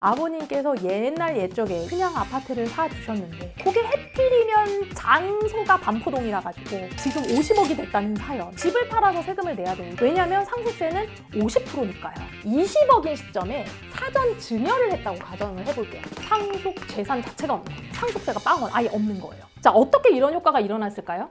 아버님께서 옛날 옛적에 그냥 아파트를 사주셨는데 그게 해필이면 장소가 반포동이라 가지고 지금 50억이 됐다는 사연. 집을 팔아서 세금을 내야 돼요. 왜냐면 상속세는 50%니까요. 20억인 시점에 사전 증여를 했다고 가정을 해볼게요. 상속 재산 자체가 없는 거예요. 상속세가 빵원 아예 없는 거예요. 자, 어떻게 이런 효과가 일어났을까요?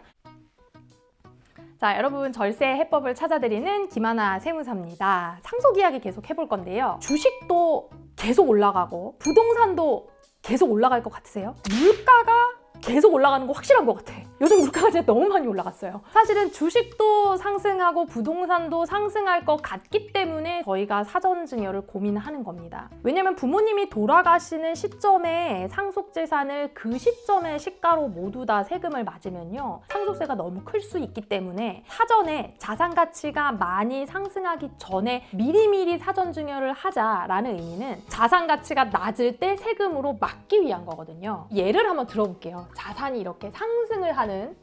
자, 여러분, 절세 해법을 찾아드리는 김하나 세무사입니다. 상속 이야기 계속 해볼 건데요. 주식도 계속 올라가고 부동산도 계속 올라갈 것 같으세요? 물가가 계속 올라가는 거 확실한 것 같아. 요즘 물가가 진짜 너무 많이 올라갔어요. 사실은 주식도 상승하고 부동산도 상승할 것 같기 때문에 저희가 사전증여를 고민하는 겁니다. 왜냐면 부모님이 돌아가시는 시점에 상속재산을 그 시점에 시가로 모두 다 세금을 맞으면요, 상속세가 너무 클 수 있기 때문에 사전에 자산 가치가 많이 상승하기 전에 미리미리 사전증여를 하자라는 의미는 자산 가치가 낮을 때 세금으로 막기 위한 거거든요. 예를 한번 들어볼게요. 자산이 이렇게 상승을 하는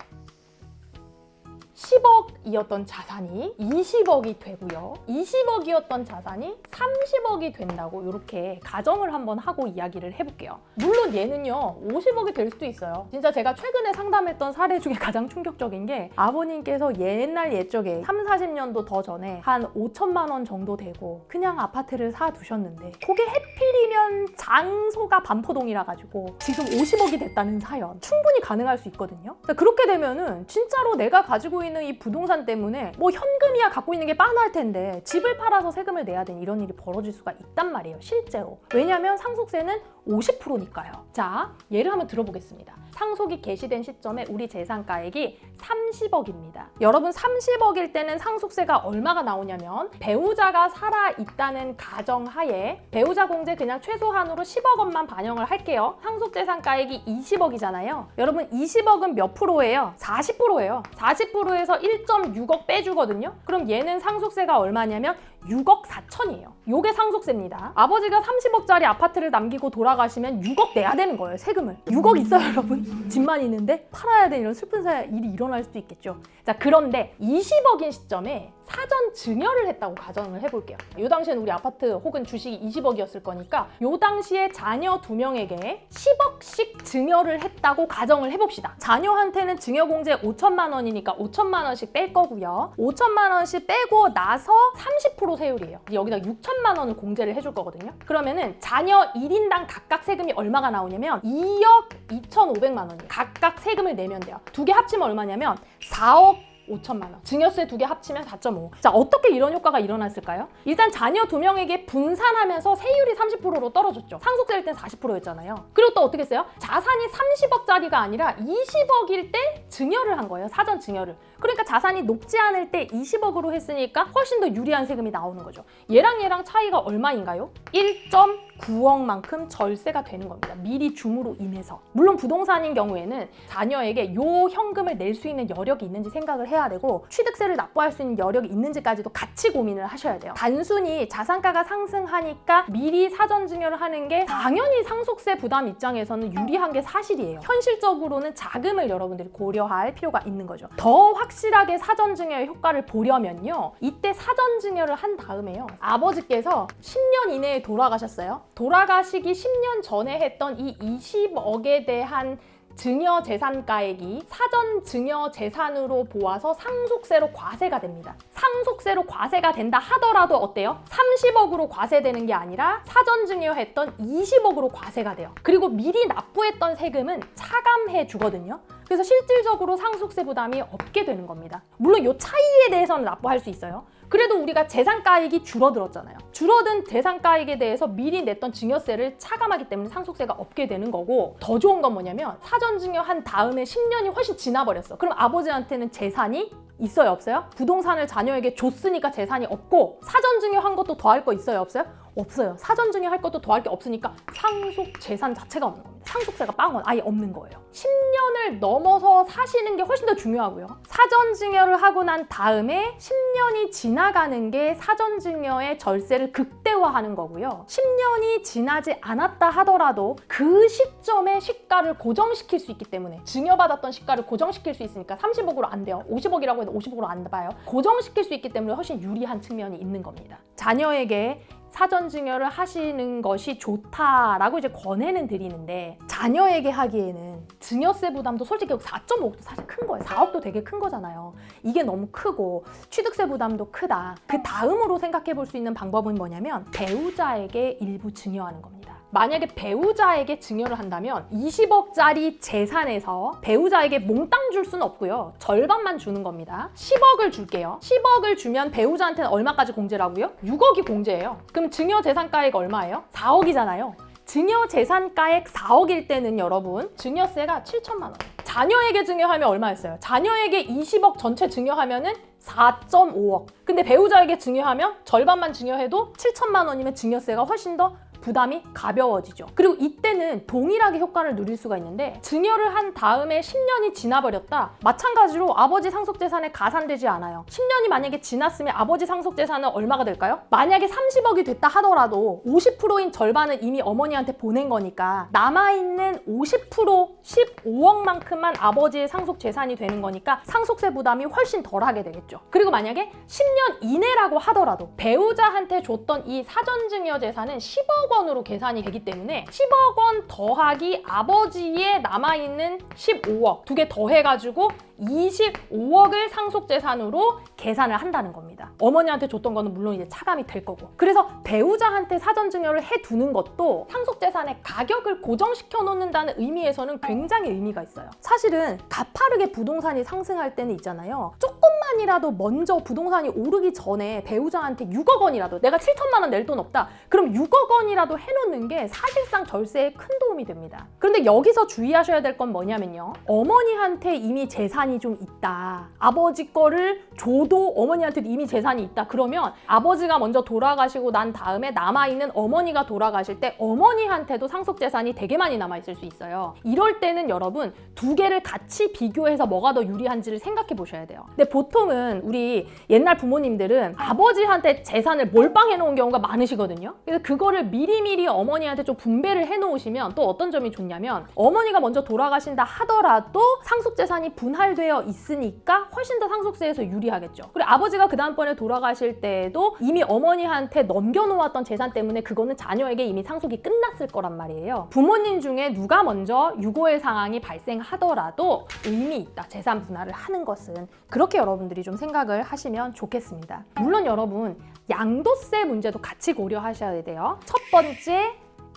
10억이었던 자산이 20억이 되고요. 20억이었던 자산이 30억이 된다고 이렇게 가정을 한번 하고 이야기를 해볼게요. 물론 얘는요 50억이 될 수도 있어요. 진짜 제가 최근에 상담했던 사례 중에 가장 충격적인 게 아버님께서 옛날 옛적에 30-40년도 더 전에 한 5천만 원 정도 되고 그냥 아파트를 사두셨는데 그게 해필이면 장소가 반포동이라 가지고 지금 50억이 됐다는 사연. 충분히 가능할 수 있거든요. 그렇게 되면은 진짜로 내가 가지고 있는 이 부동산 때문에 뭐 현금이야 갖고 있는 게 빤할 텐데 집을 팔아서 세금을 내야 되는 이런 일이 벌어질 수가 있단 말이에요, 실제로. 왜냐면 상속세는 50%니까요. 자, 예를 한번 들어보겠습니다. 상속이 개시된 시점에 우리 재산가액이 30억입니다. 여러분, 30억일 때는 상속세가 얼마가 나오냐면 배우자가 살아있다는 가정하에 배우자 공제 그냥 최소한으로 10억 원만 반영을 할게요. 상속재산가액이 20억이잖아요. 여러분, 20억은 몇 프로예요? 40%예요. 40%에서 1.6억 빼주거든요. 그럼 얘는 상속세가 얼마냐면 6억 4천이에요. 요게 상속세입니다. 아버지가 30억짜리 아파트를 남기고 돌아가시면 6억 내야 되는 거예요, 세금을. 6억 있어요, 여러분? 집만 있는데 팔아야 되는 이런 슬픈 일이 일어날 수도 있겠죠. 자, 그런데 20억인 시점에 사전 증여를 했다고 가정을 해볼게요. 요 당시에는 우리 아파트 혹은 주식이 20억이었을 거니까 요 당시에 자녀 2명에게 10억씩 증여를 했다고 가정을 해봅시다. 자녀한테는 증여공제 5천만 원이니까 5천만 원씩 뺄 거고요. 5천만 원씩 빼고 나서 30% 세율이에요. 여기다 6천만 원을 공제를 해줄 거거든요. 그러면은 자녀 1인당 각각 세금이 얼마가 나오냐면 2억 2,500만 원이에요. 각각 세금을 내면 돼요. 두 개 합치면 얼마냐면 4억 5천만 원. 증여세 두 개 합치면 4.5. 자, 어떻게 이런 효과가 일어났을까요? 일단 자녀 2명에게 분산하면서 세율이 30%로 떨어졌죠. 상속세일 땐 40%였잖아요. 그리고 또 어떻게 했어요? 자산이 30억짜리가 아니라 20억일 때 증여를 한 거예요. 사전 증여를. 그러니까 자산이 높지 않을 때 20억으로 했으니까 훨씬 더 유리한 세금이 나오는 거죠. 얘랑 차이가 얼마인가요? 1.9억만큼 절세가 되는 겁니다. 미리 줌으로 인해서. 물론 부동산인 경우에는 자녀에게 요 현금을 낼 수 있는 여력이 있는지 생각을 해야 되고 취득세를 납부할 수 있는 여력이 있는지까지도 같이 고민을 하셔야 돼요. 단순히 자산가가 상승하니까 미리 사전 증여를 하는 게 당연히 상속세 부담 입장에서는 유리한 게 사실이에요. 현실적으로는 자금을 여러분들이 고려할 필요가 있는 거죠. 더 확실하게 사전 증여의 효과를 보려면요, 이때 사전 증여를 한 다음에요, 아버지께서 10년 이내에 돌아가셨어요. 돌아가시기 10년 전에 했던 이 20억에 대한 증여 재산가액이 사전 증여 재산으로 보아서 상속세로 과세가 됩니다. 상속세로 과세가 된다 하더라도 어때요? 30억으로 과세되는 게 아니라 사전 증여했던 20억으로 과세가 돼요. 그리고 미리 납부했던 세금은 차감해 주거든요. 그래서 실질적으로 상속세 부담이 없게 되는 겁니다. 물론 이 차이에 대해서는 납부할 수 있어요. 그래도 우리가 재산가액이 줄어들었잖아요. 줄어든 재산가액에 대해서 미리 냈던 증여세를 차감하기 때문에 상속세가 없게 되는 거고, 더 좋은 건 뭐냐면 사전 증여한 다음에 10년이 훨씬 지나버렸어. 그럼 아버지한테는 재산이 있어요, 없어요? 부동산을 자녀에게 줬으니까 재산이 없고, 사전 증여한 것도 더 할 거 있어요, 없어요? 없어요. 사전 증여할 것도 더 할 게 없으니까 상속 재산 자체가 없는 겁니다. 상속세가 빵원 아예 없는 거예요. 10년을 넘어서 사시는 게 훨씬 더 중요하고요. 사전 증여를 하고 난 다음에 10년이 지나가는 게 사전 증여의 절세를 극대화하는 거고요. 10년이 지나지 않았다 하더라도 그 시점에 시가를 고정시킬 수 있기 때문에, 증여받았던 시가를 고정시킬 수 있으니까 30억으로 안 돼요. 50억이라고 해도 50억으로 안 봐요. 고정시킬 수 있기 때문에 훨씬 유리한 측면이 있는 겁니다. 자녀에게 사전 증여를 하시는 것이 좋다라고 이제 권해는 드리는데, 자녀에게 하기에는 증여세 부담도 솔직히 4.5억도 사실 큰 거예요. 4억도 되게 큰 거잖아요. 이게 너무 크고 취득세 부담도 크다. 그 다음으로 생각해 볼 수 있는 방법은 뭐냐면 배우자에게 일부 증여하는 겁니다. 만약에 배우자에게 증여를 한다면 20억짜리 재산에서 배우자에게 몽땅 줄 수는 없고요. 절반만 주는 겁니다. 10억을 줄게요. 10억을 주면 배우자한테는 얼마까지 공제라고요? 6억이 공제예요. 그럼 증여 재산가액 얼마예요? 4억이잖아요. 증여 재산가액 4억일 때는 여러분 증여세가 7천만 원. 자녀에게 증여하면 얼마였어요? 자녀에게 20억 전체 증여하면은 4.5억. 근데 배우자에게 증여하면 절반만 증여해도 7천만 원이면 증여세가 훨씬 더 부담이 가벼워지죠. 그리고 이때는 동일하게 효과를 누릴 수가 있는데, 증여를 한 다음에 10년이 지나버렸다. 마찬가지로 아버지 상속재산에 가산되지 않아요. 10년이 만약에 지났으면 아버지 상속재산은 얼마가 될까요? 만약에 30억이 됐다 하더라도 50%인 절반은 이미 어머니한테 보낸 거니까 남아있는 50% 15억만큼만 아버지의 상속재산이 되는 거니까 상속세 부담이 훨씬 덜하게 되겠죠. 그리고 만약에 10년 이내라고 하더라도 배우자한테 줬던 이 사전증여 재산은 10억 원으로 계산이 되기 때문에 10억 원 더하기 아버지의 남아있는 15억 두 개 더해가지고 25억을 상속재산으로 계산을 한다는 겁니다. 어머니한테 줬던 거는 물론 이제 차감이 될 거고. 그래서 배우자한테 사전증여를 해두는 것도 상속재산의 가격을 고정시켜 놓는다는 의미에서는 굉장히 의미가 있어요. 사실은 가파르게 부동산이 상승할 때는 있잖아요. 조금만이라도 먼저 부동산이 오르기 전에 배우자한테 6억 원이라도, 내가 7천만 원 낼 돈 없다. 그럼 6억 원이라도 해놓는 게 사실상 절세에 큰 도움이 됩니다. 그런데 여기서 주의하셔야 될 건 뭐냐면요. 어머니한테 이미 재산이 좀 있다. 아버지 거를 줘도 어머니한테 이미 재산이 있다. 그러면 아버지가 먼저 돌아가시고 난 다음에 남아있는 어머니가 돌아가실 때 어머니한테도 상속재산이 되게 많이 남아있을 수 있어요. 이럴 때는 여러분 두 개를 같이 비교해서 뭐가 더 유리한지를 생각해 보셔야 돼요. 근데 보통은 우리 옛날 부모님들은 아버지한테 재산을 몰빵해 놓은 경우가 많으시거든요. 그래서 그거를 미리미리 어머니한테 좀 분배를 해 놓으시면 또 어떤 점이 좋냐면, 어머니가 먼저 돌아가신다 하더라도 상속재산이 분할되어 있으니까 훨씬 더 상속세에서 유리하겠죠. 그리고 아버지가 그 다음번에 돌아가실 때도 이미 어머니한테 넘겨놓았던 재산 때문에 그거는 자녀에게 이미 상속이 끝났을 거란 말이에요. 부모님 중에 누가 먼저 유고의 상황이 발생하더라도 의미 있다. 재산 분할을 하는 것은. 그렇게 여러분들이 좀 생각을 하시면 좋겠습니다. 물론 여러분 양도세 문제도 같이 고려하셔야 돼요. 첫 번째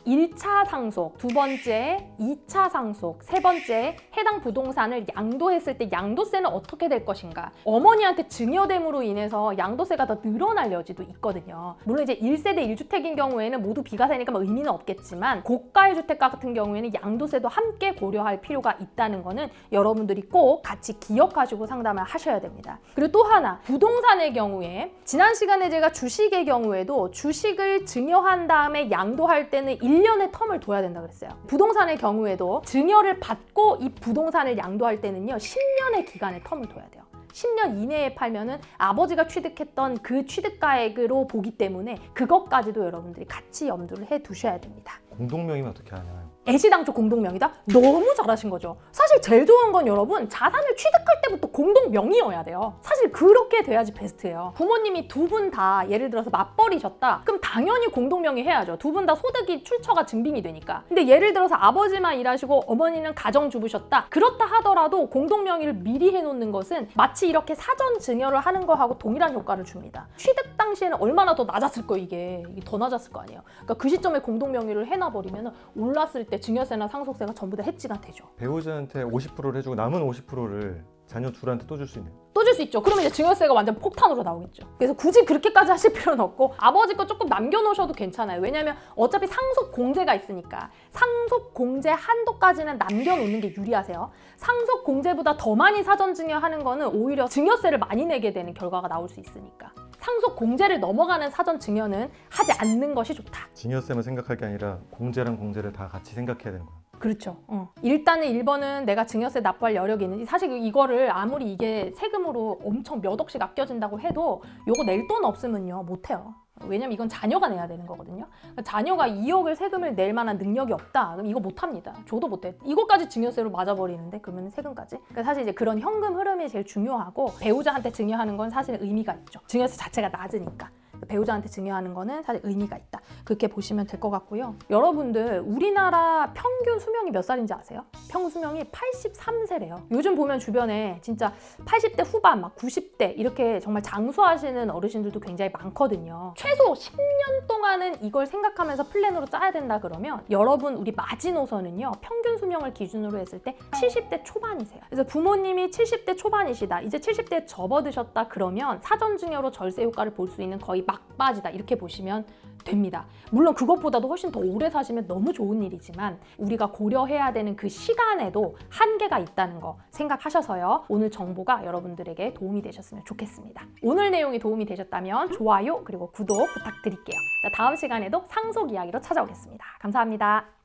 1차 상속, 두 번째 2차 상속, 세 번째 해당 부동산을 양도했을 때 양도세는 어떻게 될 것인가. 어머니한테 증여됨으로 인해서 양도세가 더 늘어날 여지도 있거든요. 물론 이제 1세대 1주택인 경우에는 모두 비과세니까 뭐 의미는 없겠지만, 고가의 주택 같은 경우에는 양도세도 함께 고려할 필요가 있다는 거는 여러분들이 꼭 같이 기억하시고 상담을 하셔야 됩니다. 그리고 또 하나, 부동산의 경우에 지난 시간에 제가 주식의 경우에도 주식을 증여한 다음에 양도할 때는 1년의 텀을 둬야 된다 그랬어요. 부동산의 경우에도 증여를 받고 이 부동산을 양도할 때는요 10년의 기간의 텀을 둬야 돼요. 10년 이내에 팔면은 아버지가 취득했던 그 취득가액으로 보기 때문에 그것까지도 여러분들이 같이 염두를 해 두셔야 됩니다. 공동명의면 어떻게 하나요? 애시당초 공동명의다? 너무 잘하신 거죠. 사실 제일 좋은 건 여러분 자산을 취득할 때부터 공동명의여야 돼요. 사실 그렇게 돼야지 베스트예요. 부모님이 두 분 다 예를 들어서 맞벌이셨다? 그럼 당연히 공동명의 해야죠. 두 분 다 소득이 출처가 증빙이 되니까. 근데 예를 들어서 아버지만 일하시고 어머니는 가정주부셨다? 그렇다 하더라도 공동명의를 미리 해놓는 것은 마치 이렇게 사전 증여를 하는 거하고 동일한 효과를 줍니다. 취득 당시에는 얼마나 더 낮았을 거예요. 이게 더 낮았을 거 아니에요. 그러니까 그 시점에 공동명의를 해놔버리면 올랐을 때 증여세나 상속세가 전부 다 해지가 되죠. 배우자한테 50%를 해주고 남은 50%를 자녀 둘한테 또 줄 수 있네요. 또 줄 수 있죠. 그러면 이제 증여세가 완전 폭탄으로 나오겠죠. 그래서 굳이 그렇게까지 하실 필요는 없고 아버지 거 조금 남겨놓으셔도 괜찮아요. 왜냐하면 어차피 상속 공제가 있으니까 상속 공제 한도까지는 남겨놓는 게 유리하세요. 상속 공제보다 더 많이 사전 증여하는 거는 오히려 증여세를 많이 내게 되는 결과가 나올 수 있으니까. 상속 공제를 넘어가는 사전 증여는 하지 않는 것이 좋다. 증여세만 생각할 게 아니라 공제랑 공제를 다 같이 생각해야 되는 거예요. 그렇죠. 일단은 1번은 내가 증여세 납부할 여력이 있는지, 사실 이거를 아무리 이게 세금으로 엄청 몇 억씩 아껴진다고 해도 요거 낼 돈 없으면요 못해요. 왜냐면 이건 자녀가 내야 되는 거거든요. 그러니까 자녀가 2억을 세금을 낼 만한 능력이 없다. 그럼 이거 못합니다. 줘도 못해. 이거까지 증여세로 맞아버리는데 그러면 세금까지. 그러니까 사실 이제 그런 현금 흐름이 제일 중요하고, 배우자한테 증여하는 건 사실 의미가 있죠. 증여세 자체가 낮으니까. 배우자한테 증여하는 거는 사실 의미가 있다. 그렇게 보시면 될 것 같고요. 여러분들 우리나라 평균 수명이 몇 살인지 아세요? 평균 수명이 83세래요. 요즘 보면 주변에 진짜 80대 후반, 막 90대 이렇게 정말 장수하시는 어르신들도 굉장히 많거든요. 최소 10년 동안은 이걸 생각하면서 플랜으로 짜야 된다 그러면 여러분 우리 마지노선은요. 평균 수명을 기준으로 했을 때 70대 초반이세요. 그래서 부모님이 70대 초반이시다. 이제 70대에 접어드셨다 그러면 사전증여로 절세 효과를 볼 수 있는 거의 막바지다. 이렇게 보시면 됩니다. 물론 그것보다도 훨씬 더 오래 사시면 너무 좋은 일이지만 우리가 고려해야 되는 그 시간에도 한계가 있다는 거 생각하셔서요. 오늘 정보가 여러분들에게 도움이 되셨으면 좋겠습니다. 오늘 내용이 도움이 되셨다면 좋아요 그리고 구독 부탁드릴게요. 자, 다음 시간에도 상속 이야기로 찾아오겠습니다. 감사합니다.